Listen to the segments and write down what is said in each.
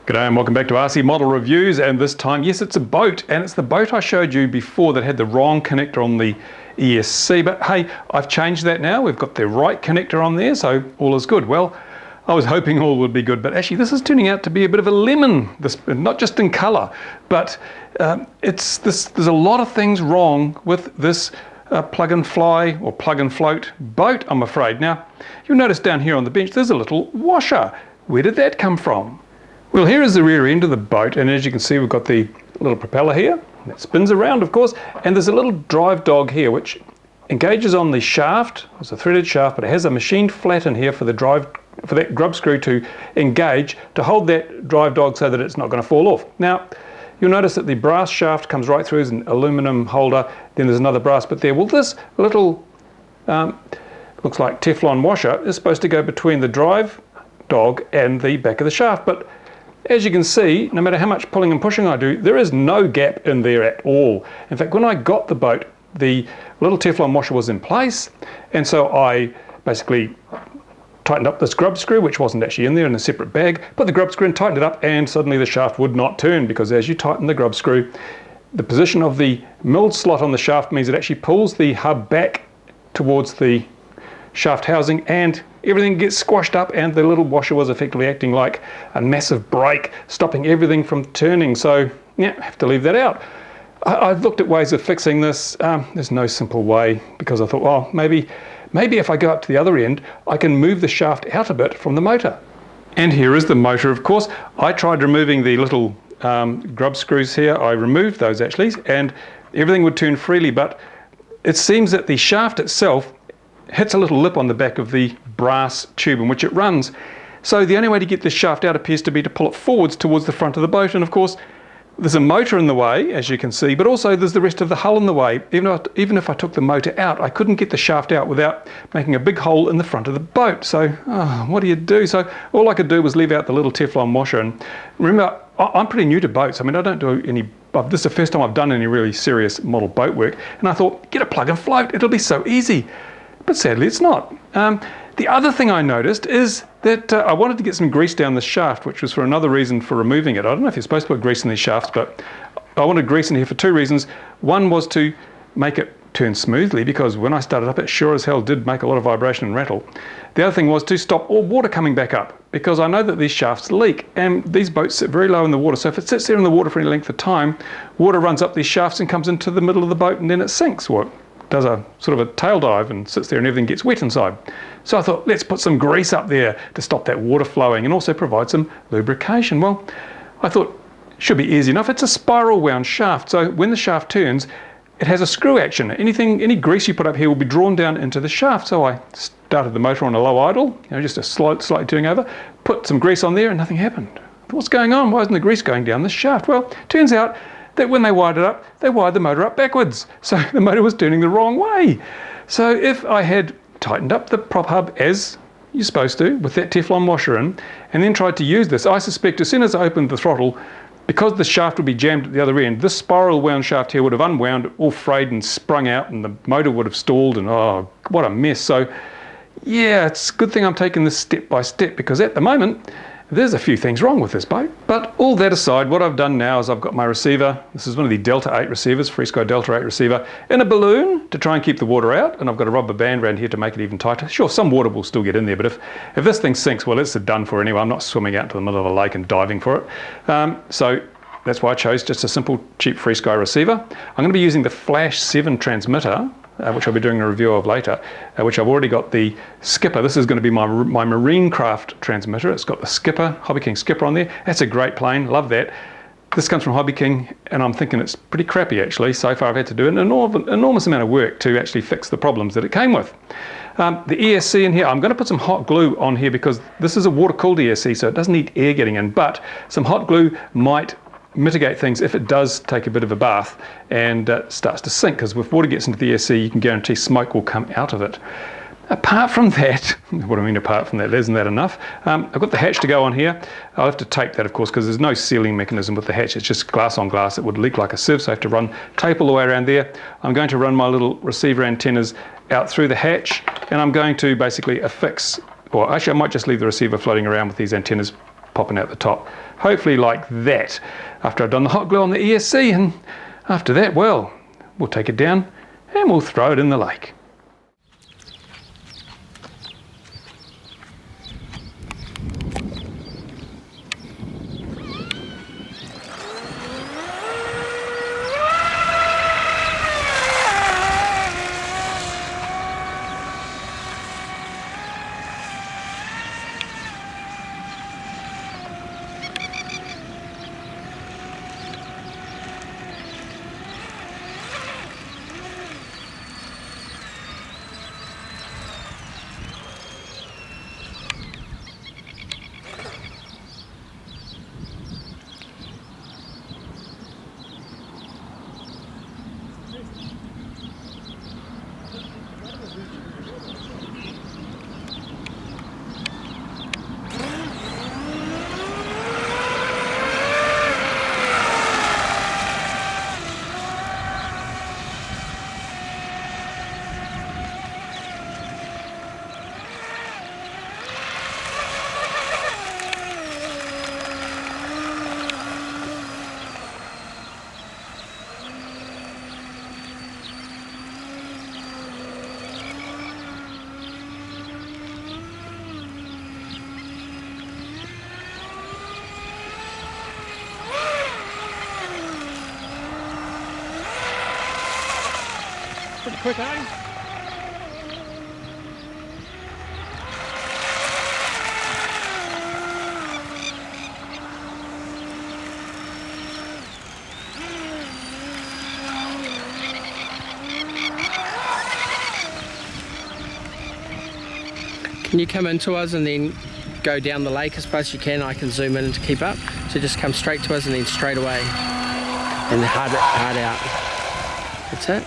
G'day and welcome back to RC Model Reviews, and this time, yes, it's a boat, and it's the boat I showed you before that had the wrong connector on the ESC, but hey, I've changed that now. We've got the right connector on there, so all is good. Well, I was hoping all would be good, but actually this is turning out to be a bit of a lemon, not just in colour, but there's a lot of things wrong with this plug and fly or plug and float boat, I'm afraid. Now, you'll notice down here on the bench there's a little washer. Where did that come from? Well, here is the rear end of the boat, and as you can see, we've got the little propeller here that spins around, of course, and there's a little drive dog here which engages on the shaft. It's a threaded shaft, but it has a machined flat in here for that grub screw to engage to hold that drive dog so that it's not going to fall off. Now, you'll notice that the brass shaft comes right through as an aluminum holder, then there's another brass bit there. Well, this little looks like Teflon washer is supposed to go between the drive dog and the back of the shaft, but as you can see, no matter how much pulling and pushing I do, there is no gap in there at all. In fact, when I got the boat, the little Teflon washer was in place, and so I basically tightened up this grub screw, which wasn't actually in there, in a separate bag, put the grub screw and tightened it up, and suddenly the shaft would not turn, because as you tighten the grub screw, the position of the milled slot on the shaft means it actually pulls the hub back towards the shaft housing, and everything gets squashed up, and the little washer was effectively acting like a massive brake, stopping everything from turning. So yeah, I have to leave that out. I've looked at ways of fixing this. There's no simple way, because I thought, well, maybe if I go up to the other end, I can move the shaft out a bit from the motor. And here is the motor, of course. I tried removing the little grub screws here. I removed those actually, and everything would turn freely, but it seems that the shaft itself hits a little lip on the back of the brass tube in which it runs. So the only way to get this shaft out appears to be to pull it forwards towards the front of the boat, and of course there's a motor in the way, as you can see, but also there's the rest of the hull in the way. Even if I took the motor out, I couldn't get the shaft out without making a big hole in the front of the boat. So what do you do? So all I could do was leave out the little Teflon washer. And remember, I'm pretty new to boats. I mean, I don't do any, this is the first time I've done any really serious model boat work, and I thought, get a plug and float, it'll be so easy. But sadly it's not. The other thing I noticed is that I wanted to get some grease down the shaft, which was for another reason for removing it. I don't know if you're supposed to put grease in these shafts, but I wanted grease in here for two reasons. One was to make it turn smoothly, because when I started up it sure as hell did make a lot of vibration and rattle. The other thing was to stop all water coming back up, because I know that these shafts leak, and these boats sit very low in the water, so if it sits there in the water for any length of time, water runs up these shafts and comes into the middle of the boat, and then it sinks, or does a sort of a tail dive and sits there and everything gets wet inside. So I thought, let's put some grease up there to stop that water flowing and also provide some lubrication. Well, I thought it should be easy enough. It's a spiral wound shaft, so when the shaft turns, it has a screw action. Any grease you put up here will be drawn down into the shaft. So I started the motor on a low idle, just a slightly turning over, put some grease on there, and nothing happened. I thought, what's going on? Why isn't the grease going down the shaft? Well, turns out that when they wired it up, they wired the motor up backwards. So the motor was turning the wrong way. So if I had tightened up the prop hub as you're supposed to with that Teflon washer in, and then tried to use this, I suspect as soon as I opened the throttle, because the shaft would be jammed at the other end, this spiral wound shaft here would have unwound, all frayed and sprung out, and the motor would have stalled, and oh, what a mess. So yeah, it's a good thing I'm taking this step by step, because at the moment, there's a few things wrong with this boat. But all that aside, what I've done now is I've got my receiver. This is one of the Delta 8 receivers, FreeSky Delta 8 receiver, in a balloon to try and keep the water out, and I've got a rubber band around here to make it even tighter. Sure, some water will still get in there, but if this thing sinks, well, it's done for anyway. I'm not swimming out to the middle of a lake and diving for it. So that's why I chose just a simple, cheap FreeSky receiver. I'm going to be using the Flash 7 transmitter, which I'll be doing a review of later, which I've already got the skipper. This is going to be my marine craft transmitter. It's got the skipper, HobbyKing skipper on there. That's a great plane, love that. This comes from HobbyKing, and I'm thinking it's pretty crappy actually. So far I've had to do an enormous amount of work to actually fix the problems that it came with. The ESC in here, I'm going to put some hot glue on here, because this is a water-cooled ESC, so it doesn't need air getting in, but some hot glue might mitigate things if it does take a bit of a bath and starts to sink, because if water gets into the ESC, you can guarantee smoke will come out of it. Apart from that, what do I mean apart from that? Isn't that enough? I've got the hatch to go on here. I'll have to tape that, of course, because there's no sealing mechanism with the hatch. It's just glass on glass. It would leak like a sieve, so I have to run tape all the way around there. I'm going to run my little receiver antennas out through the hatch, and I'm going to basically affix, or actually I might just leave the receiver floating around with these antennas popping out the top. Hopefully like that. After I've done the hot glue on the ESC, and after that, well, we'll take it down and we'll throw it in the lake. Pretty quick, eh? Can you come into us and then go down the lake as fast as you can? I can zoom in to keep up. So just come straight to us and then straight away. And hard out. That's it.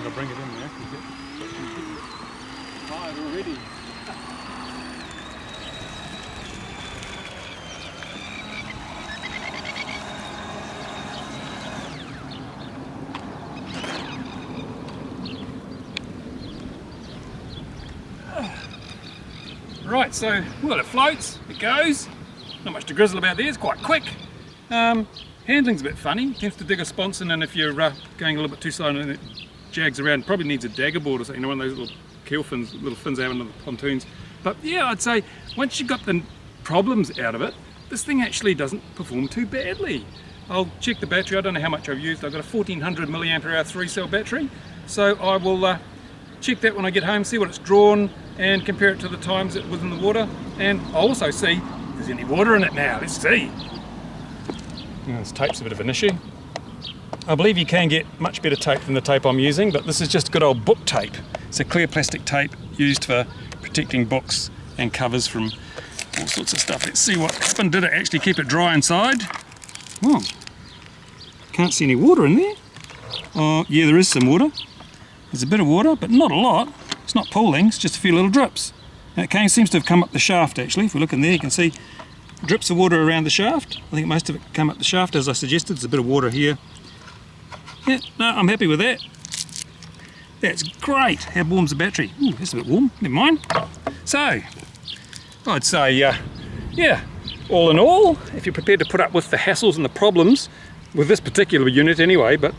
I'll bring it in there because it's fired already. Right, so well, it floats, it goes. Not much to grizzle about there, it's quite quick. Handling's a bit funny, tends to dig a sponson, and if you're going a little bit too slow and it jags around, probably needs a dagger board or something, one of those little keel fins, little fins out on the pontoons. But yeah, I'd say once you've got the problems out of it, this thing actually doesn't perform too badly. I'll check the battery, I don't know how much I've used. I've got a 1400 milliampere hour 3-cell battery, so I will check that when I get home, see what it's drawn and compare it to the times it was in the water, and I'll also see if there's any water in it now. Let's see. This tape's a bit of an issue. I believe you can get much better tape than the tape I'm using, but this is just good old book tape. It's a clear plastic tape used for protecting books and covers from all sorts of stuff. Let's see what happened. Did it actually keep it dry inside? Oh, can't see any water in there. Oh, yeah, there is some water. There's a bit of water, but not a lot. It's not pooling, it's just a few little drips. And it seems to have come up the shaft actually. If we look in there, you can see drips of water around the shaft. I think most of it came up the shaft as I suggested. There's a bit of water here. Yeah, no, I'm happy with that. That's great. How warm's the battery? Ooh, that's a bit warm, never mind. So, I'd say, yeah, all in all, if you're prepared to put up with the hassles and the problems with this particular unit anyway, but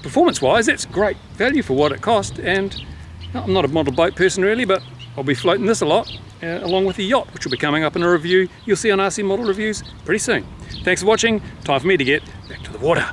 performance-wise, that's great value for what it cost. And I'm not a model boat person really, but I'll be floating this a lot, along with the yacht, which will be coming up in a review you'll see on RC Model Reviews pretty soon. Thanks for watching. Time for me to get back to the water.